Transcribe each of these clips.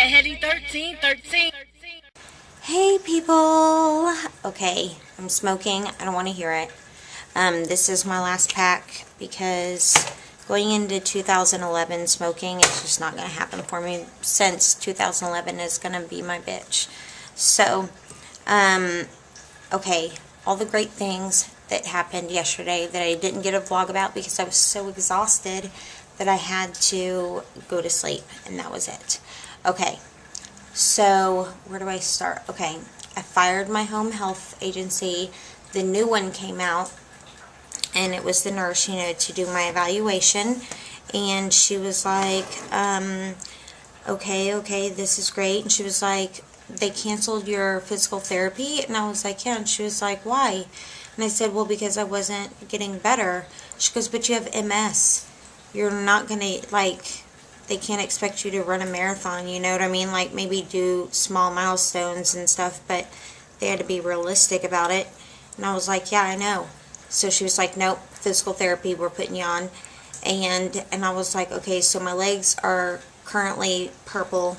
Heady 13. Hey people! Okay, I'm smoking. I don't want to hear it. This is my last pack because going into 2011 smoking is just not going to happen for me, since 2011 is going to be my bitch. So, okay, all the great things that happened yesterday that I didn't get a vlog about because I was so exhausted that I had to go to sleep, and that was it. Okay, so where do I start? Okay, I fired my home health agency. The new one came out, and it was the nurse, to do my evaluation, and she was like, okay, this is great. And she was like, they canceled your physical therapy, and I was like, yeah. And she was like, why? And I said, well, because I wasn't getting better. She goes, but you have MS. You're not gonna, they can't expect you to run a marathon, you know what I mean? Like, maybe do small milestones and stuff, but they had to be realistic about it. And I was like, yeah, I know. So she was like, nope, physical therapy, we're putting you on. And I was like, okay, so my legs are currently purple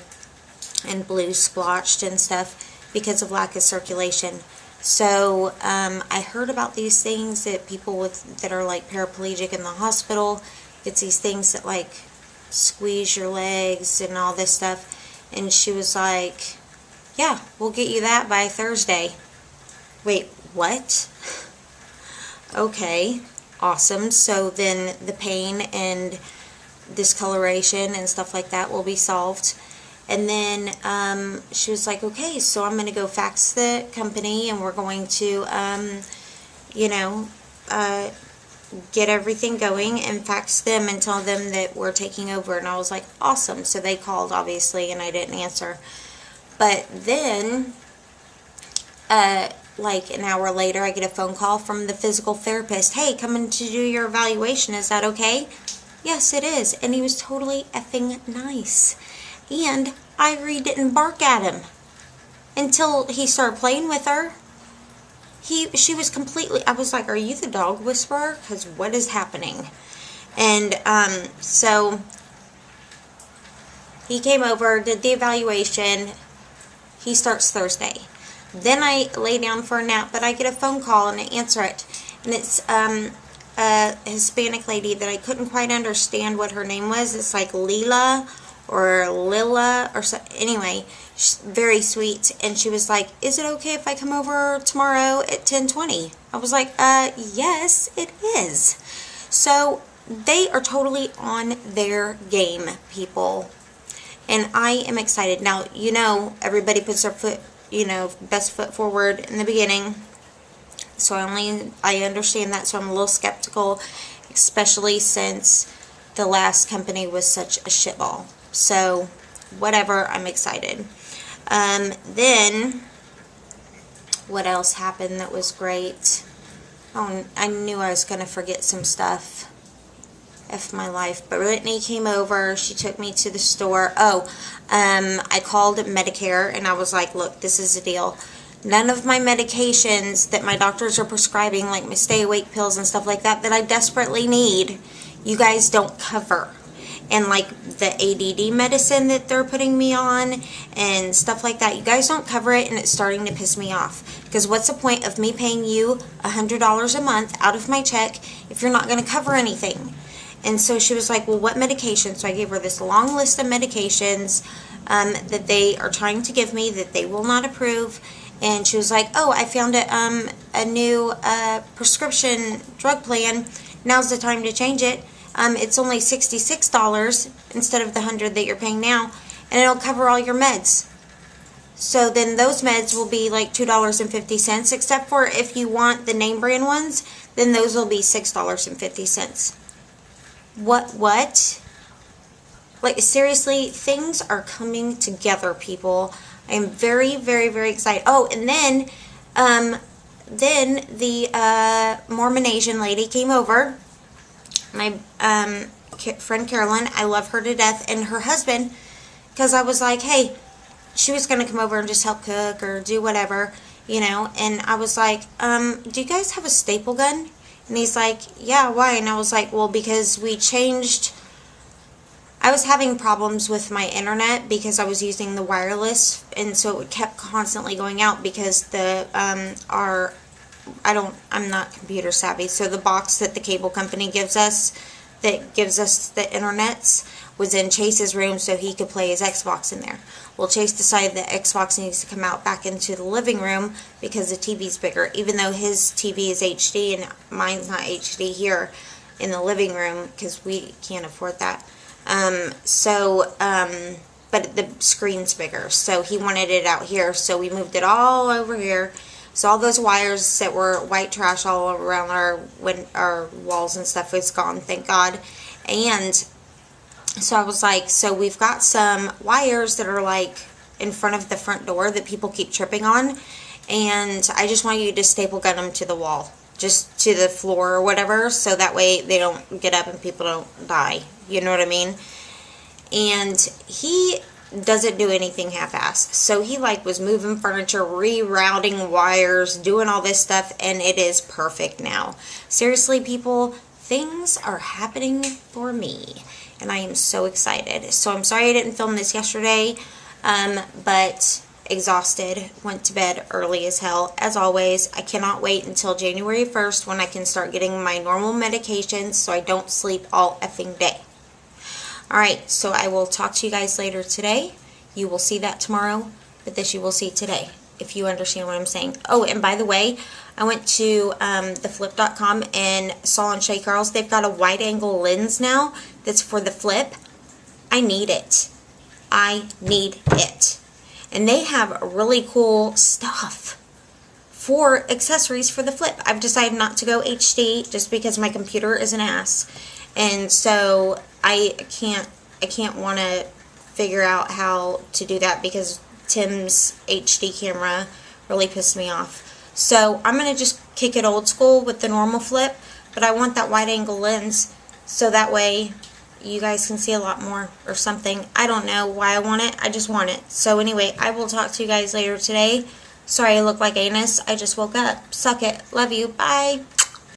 and blue splotched and stuff because of lack of circulation. So I heard about these things that people that are like paraplegic in the hospital, it's these things that like squeeze your legs and all this stuff. And she was like, yeah, we'll get you that by Thursday. Wait, what? Okay, awesome. So then the pain and discoloration and stuff like that will be solved. And then she was like, okay, so I'm going to go fax the company, and we're going to, get everything going and fax them and tell them that we're taking over. And I was like, awesome. So they called, obviously, and I didn't answer. But then, like an hour later, I get a phone call from the physical therapist. Hey, coming to do your evaluation. Is that okay? Yes, it is. And he was totally effing nice. And Ivory didn't bark at him until he started playing with her. She was completely, I was like, are you the dog whisperer? Because what is happening? And so he came over, did the evaluation. He starts Thursday. Then I lay down for a nap, but I get a phone call and I answer it. And it's a Hispanic lady that I couldn't quite understand what her name was. It's like Leela or Lila or so. Anyway, she's very sweet, and she was like, is it okay if I come over tomorrow at 10:20? I was like, yes, it is. So they are totally on their game, people, and I am excited. Now, everybody puts their foot, best foot forward in the beginning, so I understand that, so I'm a little skeptical, especially since the last company was such a shitball. So, whatever, I'm excited. Then, what else happened that was great? Oh, I knew I was going to forget some stuff. F my life. But Brittany came over. She took me to the store. I called Medicare, and I was like, look, this is the deal. None of my medications that my doctors are prescribing, like my stay awake pills and stuff like that I desperately need, you guys don't cover. And like the ADD medicine that they're putting me on and stuff like that, you guys don't cover it, and it's starting to piss me off. Because what's the point of me paying you $100 a month out of my check if you're not going to cover anything? And so she was like, well, what medication? So I gave her this long list of medications that they are trying to give me that they will not approve. And she was like, oh, I found a new prescription drug plan. Now's the time to change it. It's only $66 instead of the $100 that you're paying now, and it'll cover all your meds. So then those meds will be like $2.50, except for if you want the name brand ones, then those will be $6.50. What? Like, seriously, things are coming together, people. I am very, very, very excited. Oh, and then the Mormon Asian lady came over. My friend Carolyn, I love her to death, and her husband, because I was like, hey, she was going to come over and just help cook or do whatever, and I was like, do you guys have a staple gun? And he's like, yeah, why? And I was like, well, because we changed I was having problems with my internet because I was using the wireless, and so it kept constantly going out because I'm not computer savvy, so the box that the cable company gives us that gives us the internets was in Chase's room so he could play his Xbox in there. Well, Chase decided that Xbox needs to come out back into the living room because the TV's bigger, even though his TV is HD and mine's not HD here in the living room because we can't afford that. But the screen's bigger, so he wanted it out here, so we moved it all over here. So all those wires that were white trash all around our walls and stuff is gone, thank God. And so I was like, so we've got some wires that are like in front of the front door that people keep tripping on, and I just want you to staple gun them to the wall, just to the floor or whatever, so that way they don't get up and people don't die. You know what I mean? And he doesn't do anything half-assed. So he was moving furniture, rerouting wires, doing all this stuff, and it is perfect now. Seriously, people, things are happening for me, and I am so excited. So I'm sorry I didn't film this yesterday, but exhausted, went to bed early as hell. As always, I cannot wait until January 1st when I can start getting my normal medications so I don't sleep all effing day. Alright, so I will talk to you guys later today. You will see that tomorrow, but this you will see today, if you understand what I'm saying. Oh, and by the way, I went to theflip.com and saw on Shay Carl's, they've got a wide-angle lens now that's for the flip. I need it. I need it. And they have really cool stuff for accessories for the flip. I've decided not to go HD just because my computer is an ass. And so I can't want to figure out how to do that because Tim's HD camera really pissed me off. So I'm going to just kick it old school with the normal flip, but I want that wide angle lens so that way you guys can see a lot more or something. I don't know why I want it. I just want it. So anyway, I will talk to you guys later today. Sorry I look like anus. I just woke up. Suck it. Love you. Bye.